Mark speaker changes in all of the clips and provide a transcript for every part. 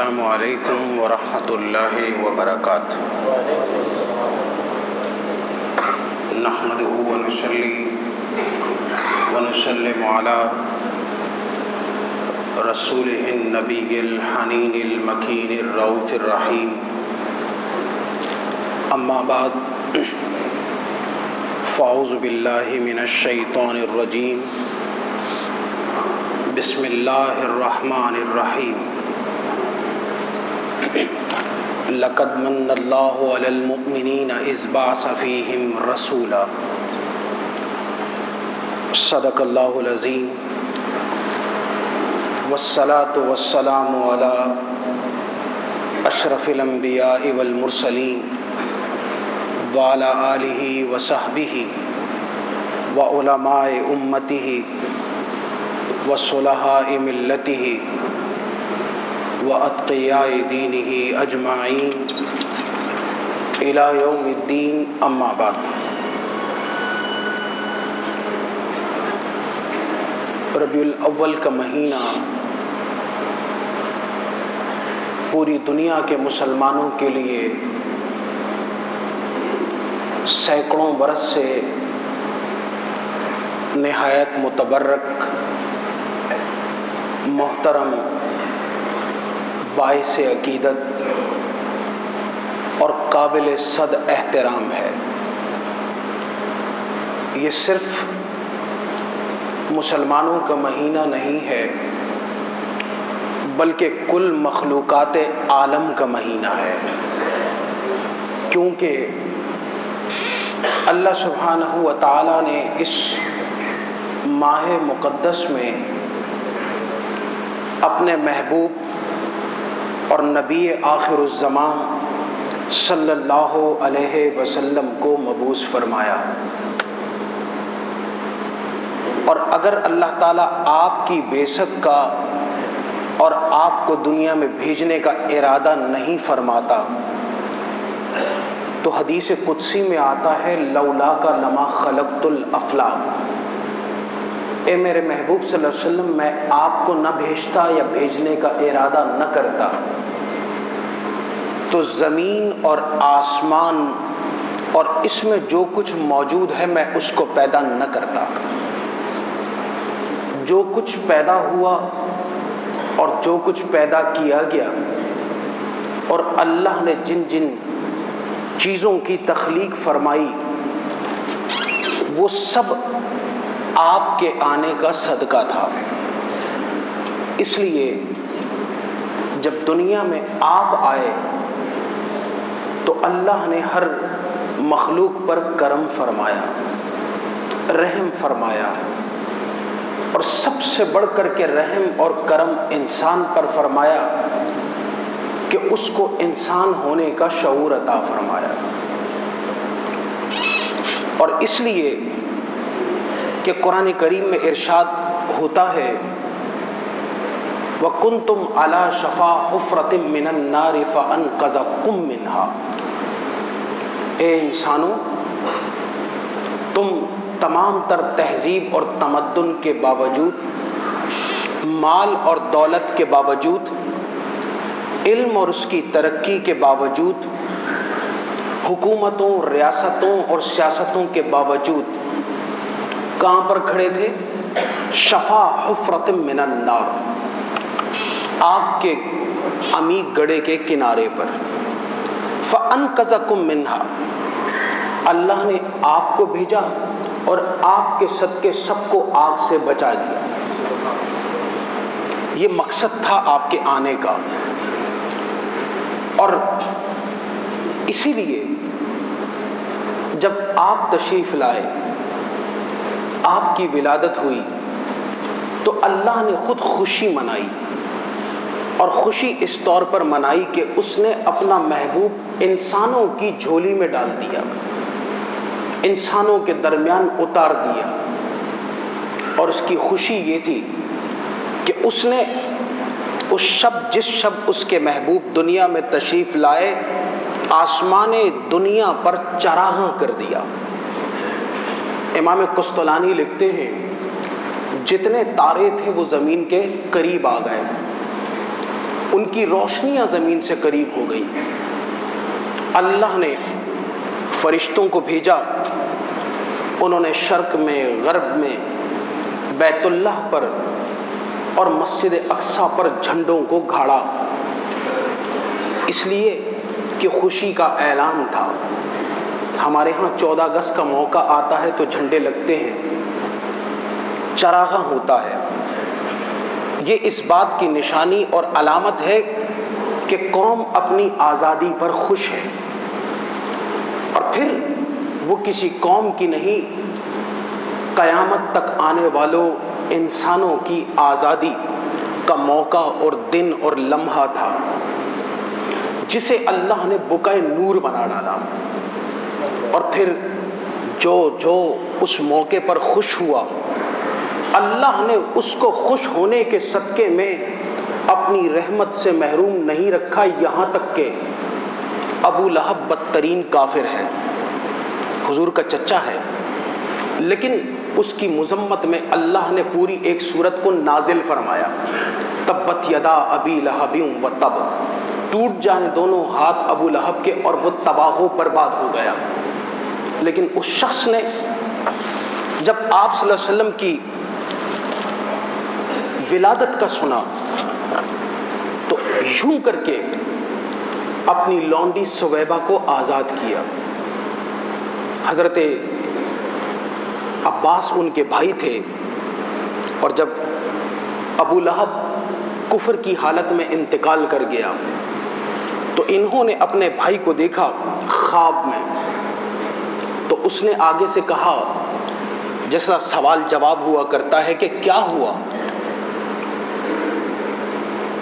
Speaker 1: السلام علیکم ورحمۃ اللہ وبرکاتہ۔ نحمدہ ونصلی ونسلم علی رسولہ النبی الحنین المکین الرؤوف الرحیم، اما بعد فاعوذ باللہ من الشیطان الرجیم، بسم اللہ الرحمن الرحیم۔ لقد من اللہ علی المؤمنین اذ بعث فیہم رسولا، صدق اللہ العظیم۔ والصلاة والسلام علی اشرف الانبیاء والمرسلین وعلی آلہ وصحبہ وعلماء امتہ وصلحاء ملتہ واتقیاء دینہ اجمعین الی یوم الدین، اما بعد۔ ربیع الاول کا مہینہ پوری دنیا کے مسلمانوں کے لیے سینکڑوں برس سے نہایت متبرک، محترم، باعث عقیدت اور قابل صد احترام ہے۔ یہ صرف مسلمانوں کا مہینہ نہیں ہے بلکہ کل مخلوقات عالم کا مہینہ ہے، کیونکہ اللہ سبحانہ و تعالیٰ نے اس ماہ مقدس میں اپنے محبوب اور نبی آخر الزمان صلی اللہ علیہ وسلم کو مبعوث فرمایا، اور اگر اللہ تعالیٰ آپ کی بعثت کا اور آپ کو دنیا میں بھیجنے کا ارادہ نہیں فرماتا تو حدیث قدسی میں آتا ہے لولاک لما خلقت الافلاک، اے میرے محبوب صلی اللہ علیہ وسلم، میں آپ کو نہ بھیجتا یا بھیجنے کا ارادہ نہ کرتا تو زمین اور آسمان اور اس میں جو کچھ موجود ہے میں اس کو پیدا نہ کرتا۔ جو کچھ پیدا ہوا اور جو کچھ پیدا کیا گیا، اور اللہ نے جن جن چیزوں کی تخلیق فرمائی وہ سب آپ کے آنے کا صدقہ تھا۔ اس لیے جب دنیا میں آپ آئے تو اللہ نے ہر مخلوق پر کرم فرمایا، رحم فرمایا، اور سب سے بڑھ کر کے رحم اور کرم انسان پر فرمایا کہ اس کو انسان ہونے کا شعور عطا فرمایا۔ اور اس لیے کہ قرآن کریم میں ارشاد ہوتا ہے وَكُنْتُمْ عَلَى شَفَا حُفْرَةٍ مِّنَ النَّارِ فَأَنْقَذَكُم مِّنْهَا، اے انسانوں، تم تمام تر تہذیب اور تمدن کے باوجود، مال اور دولت کے باوجود، علم اور اس کی ترقی کے باوجود، حکومتوں، ریاستوں اور سیاستوں کے باوجود کہاں پر کھڑے تھے؟ شفا حفرۃ من النار، آگ کے عمیق گڑھے کے کنارے پر۔ فَأَنْقَذَكُم مِّنْهَا، اللہ نے آپ کو بھیجا اور آپ کے صدقے سب کو آگ سے بچا دیا۔ یہ مقصد تھا آپ کے آنے کا، اور اسی لیے جب آپ تشریف لائے، آپ کی ولادت ہوئی تو اللہ نے خود خوشی منائی، اور خوشی اس طور پر منائی کہ اس نے اپنا محبوب انسانوں کی جھولی میں ڈال دیا، انسانوں کے درمیان اتار دیا۔ اور اس کی خوشی یہ تھی کہ اس نے اس شب، جس شب اس کے محبوب دنیا میں تشریف لائے، آسمان دنیا پر چراغاں کر دیا۔ امام قسطلانی لکھتے ہیں جتنے تارے تھے وہ زمین کے قریب آ گئے، ان کی روشنیاں زمین سے قریب ہو گئیں۔ اللہ نے فرشتوں کو بھیجا، انہوں نے شرق میں، غرب میں، بیت اللہ پر اور مسجد اقصیٰ پر جھنڈوں کو گاڑا، اس لیے کہ خوشی کا اعلان تھا۔ ہمارے ہاں 14 اگست کا موقع آتا ہے تو جھنڈے لگتے ہیں، چراغاں ہوتا ہے۔ یہ اس بات کی نشانی اور علامت ہے کہ قوم اپنی آزادی پر خوش ہے، اور پھر وہ کسی قوم کی نہیں، قیامت تک آنے والوں انسانوں کی آزادی کا موقع اور دن اور لمحہ تھا، جسے اللہ نے بقعہ نور بنا ڈالا۔ اور پھر جو اس موقع پر خوش ہوا، اللہ نے اس کو خوش ہونے کے صدقے میں اپنی رحمت سے محروم نہیں رکھا، یہاں تک کہ ابو لہب بدترین کافر ہے، حضور کا چچا ہے، لیکن اس کی مذمت میں اللہ نے پوری ایک سورت کو نازل فرمایا، تبت یدا ابی لہب و تب، ٹوٹ جائیں دونوں ہاتھ ابو لہب کے اور وہ تباہ و برباد ہو گیا۔ لیکن اس شخص نے جب آپ صلی اللہ علیہ وسلم کی ولادت کا سنا تو یوں کر کے اپنی لونڈی سویبہ کو آزاد کیا۔ حضرت عباس ان کے بھائی تھے، اور جب ابو لہب کفر کی حالت میں انتقال کر گیا تو انہوں نے اپنے بھائی کو دیکھا خواب میں، تو اس نے آگے سے کہا، جیسا سوال جواب ہوا کرتا ہے کہ کیا ہوا،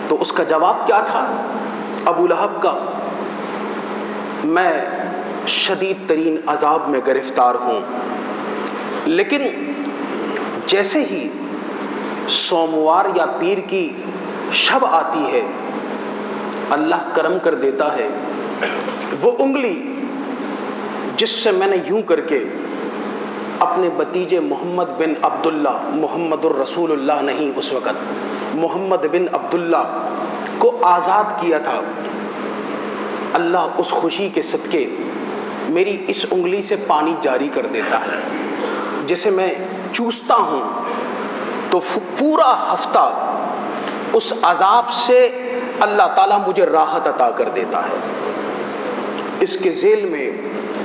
Speaker 1: تو اس کا جواب کیا تھا ابو لہب کا، میں شدید ترین عذاب میں گرفتار ہوں، لیکن جیسے ہی سوموار یا پیر کی شب آتی ہے اللہ کرم کر دیتا ہے، وہ انگلی جس سے میں نے یوں کر کے اپنے بتیجے محمد بن عبداللہ، محمد الرسول اللہ نہیں اس وقت، محمد بن عبداللہ کو آزاد کیا تھا، اللہ اس خوشی کے صدقے میری اس انگلی سے پانی جاری کر دیتا ہے، جسے میں چوستا ہوں تو پورا ہفتہ اس عذاب سے اللہ تعالیٰ مجھے راحت عطا کر دیتا ہے۔ اس کے ذیل میں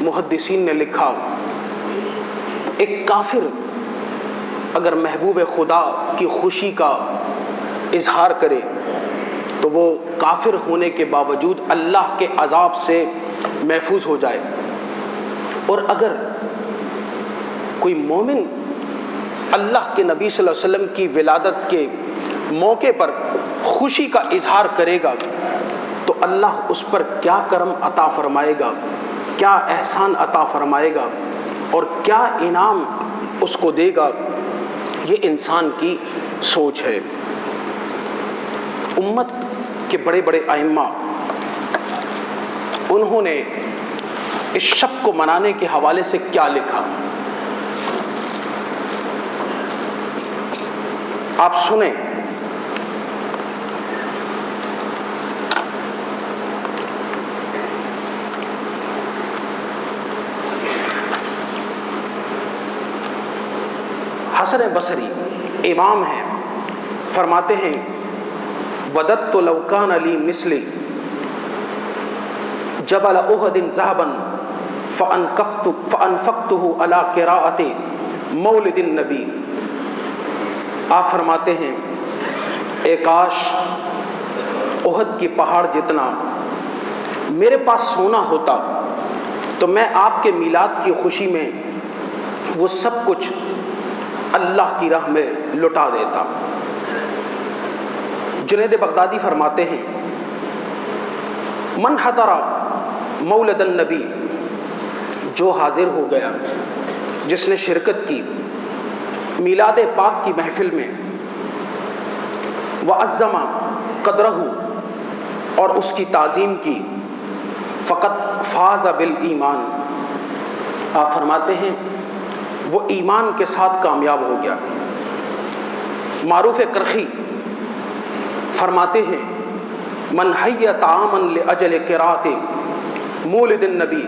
Speaker 1: محدثین نے لکھا، ایک کافر اگر محبوب خدا کی خوشی کا اظہار کرے تو وہ کافر ہونے کے باوجود اللہ کے عذاب سے محفوظ ہو جائے، اور اگر کوئی مومن اللہ کے نبی صلی اللہ علیہ وسلم کی ولادت کے موقع پر خوشی کا اظہار کرے گا تو اللہ اس پر کیا کرم عطا فرمائے گا، کیا احسان عطا فرمائے گا، اور کیا انعام اس کو دے گا، یہ انسان کی سوچ ہے۔ امت کے بڑے بڑے ائمہ انہوں نے اس شب کو منانے کے حوالے سے کیا لکھا، آپ سنیں۔ حسن بصری امام ہیں، فرماتے ہیں، وددت لو کان لی مثلی جبل احد ذهبا فانفقته على قراءة مولد النبی۔ آپ فرماتے ہیں، اے کاش احد کی پہاڑ جتنا میرے پاس سونا ہوتا تو میں آپ کے میلاد کی خوشی میں وہ سب کچھ اللہ کی راہ میں لٹا دیتا۔ جنید بغدادی فرماتے ہیں، من حضر مولد النبی، جو حاضر ہو گیا، جس نے شرکت کی میلاد پاک کی محفل میں، وعظم قدرہ، اور اس کی تعظیم کی، فقط فاز بالایمان، آپ فرماتے ہیں وہ ایمان کے ساتھ کامیاب ہو گیا۔ معروف کرخی فرماتے ہیں، من حی طعاما لاجل قرات مولد النبی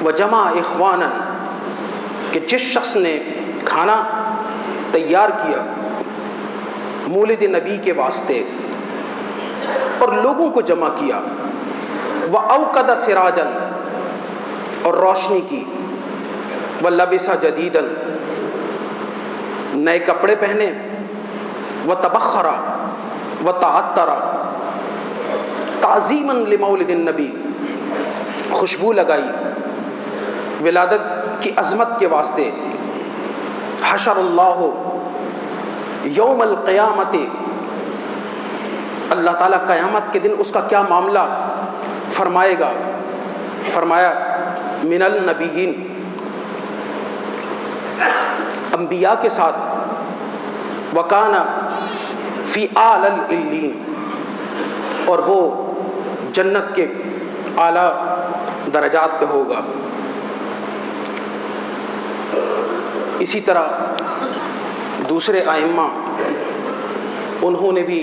Speaker 1: وجمع اخوانا، کہ جس شخص نے کھانا تیار کیا مولد نبی کے واسطے اور لوگوں کو جمع کیا، وَأَوْقَدَ سِرَاجًا، اور روشنی کی، وَلَبِسَ جَدِيدًا، نئے کپڑے پہنے، وَتَبَخَّرَ وَتَعَطَّرَ تعظیماً لِمَوْلِدِ النبی، خوشبو لگائی ولادت کی عظمت کے واسطے، حشر اللہ یوم القیامت، اللہ تعالیٰ قیامت کے دن اس کا کیا معاملہ فرمائے گا، فرمایا من النبیین، انبیاء کے ساتھ، وکان فی اعلی العلین، اور وہ جنت کے اعلیٰ درجات پہ ہوگا۔ اسی طرح دوسرے ائمہ انہوں نے بھی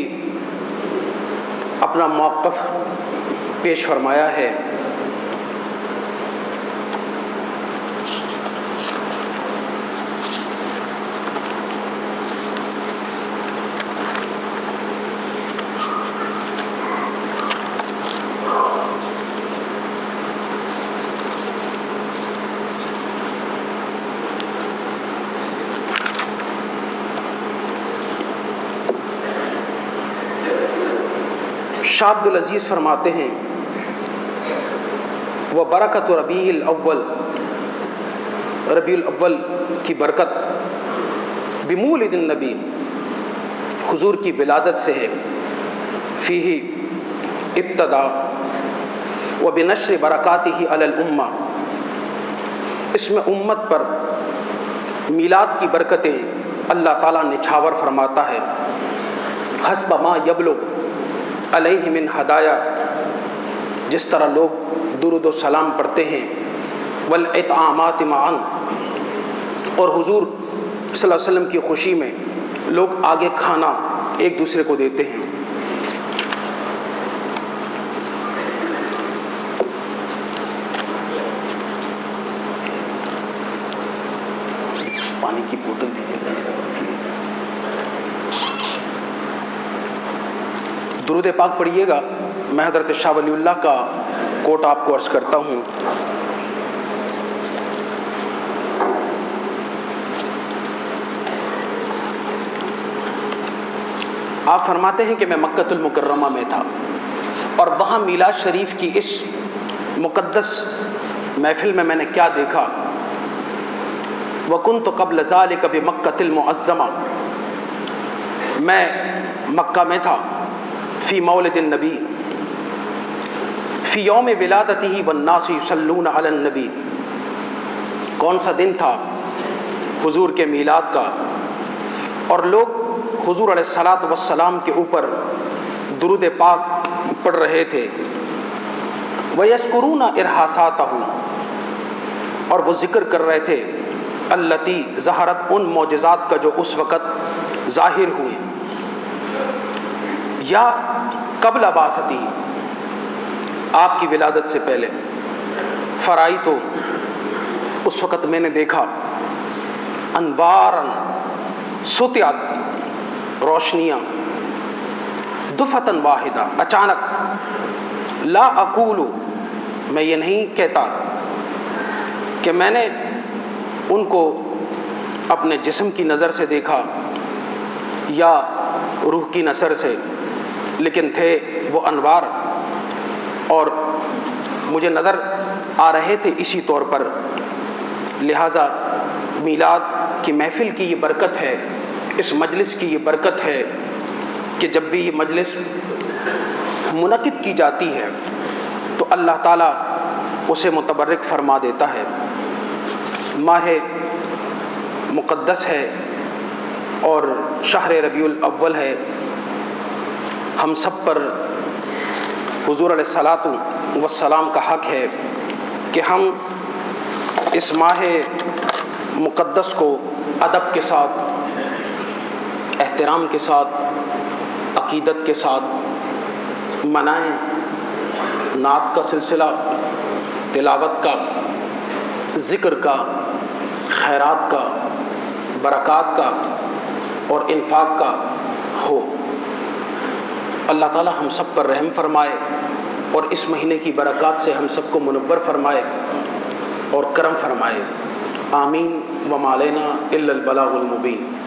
Speaker 1: اپنا موقف پیش فرمایا ہے۔ شاہ عبد العزیز فرماتے ہیں وہ برکت ربیع الاول، ربیع الاول کی برکت بمولد النبی، حضور کی ولادت سے ہے، فیہ ابتدا و بنشر برکاتہ علی الامہ، اس میں امت پر میلاد کی برکتیں اللہ تعالیٰ نچھاور فرماتا ہے، حسب ما یبلغ علیہ من ہدایہ، جس طرح لوگ درود و سلام پڑھتے ہیں، والاطعامات معا، اور حضور صلی اللہ علیہ وسلم کی خوشی میں لوگ آگے کھانا ایک دوسرے کو دیتے ہیں۔ پانی کی بوتل دیجیے گا۔ درود پاک پڑھیے گا۔ میں حضرت شاہ ولی اللہ کا کوٹ آپ کو عرض کرتا ہوں۔ آپ فرماتے ہیں کہ میں مکۃ المکرمہ میں تھا اور وہاں میلاد شریف کی اس مقدس محفل میں نے کیا دیکھا، وَكُنْتُ قَبْلَ ذَلِكَ بِمَكَّةِ الْمُعَظَّمَةِ، میں مکہ میں تھا، فی مولد النبی، فی یوم ولادتہ والناس یصلون علی النبی، کون سا دن تھا؟ حضور کے میلاد کا، اور لوگ حضور علیہ الصلاۃ والسلام کے اوپر درود پاک پڑھ رہے تھے، وَيَذْكُرُونَ إِرْحَاسَاتَهُ، اور وہ ذکر کر رہے تھے التی ظہرت، ان معجزات کا جو اس وقت ظاہر ہوئے، یا قبل بعثتی، آپ کی ولادت سے پہلے، فرائی تو اس وقت میں نے دیکھا، انوارن سطعت، روشنیاں، دفتن واحدہ، اچانک، لا اقول، میں یہ نہیں کہتا کہ میں نے ان کو اپنے جسم کی نظر سے دیکھا یا روح کی نظر سے، لیکن تھے وہ انوار اور مجھے نظر آ رہے تھے اسی طور پر۔ لہٰذا میلاد کی محفل کی یہ برکت ہے، اس مجلس کی یہ برکت ہے کہ جب بھی یہ مجلس منعقد کی جاتی ہے تو اللہ تعالیٰ اسے متبرک فرما دیتا ہے۔ ماہ مقدس ہے اور شہر ربیع الاول ہے، ہم سب پر حضور علیہ الصلاۃ والسلام کا حق ہے کہ ہم اس ماہ مقدس کو ادب کے ساتھ، احترام کے ساتھ، عقیدت کے ساتھ منائیں نعت کا سلسلہ، تلاوت کا، ذکر کا، خیرات کا، برکات کا اور انفاق کا ہو۔ اللہ تعالی ہم سب پر رحم فرمائے اور اس مہینے کی برکات سے ہم سب کو منور فرمائے اور کرم فرمائے۔ آمین۔ وما علینا الا البلاغ المبین۔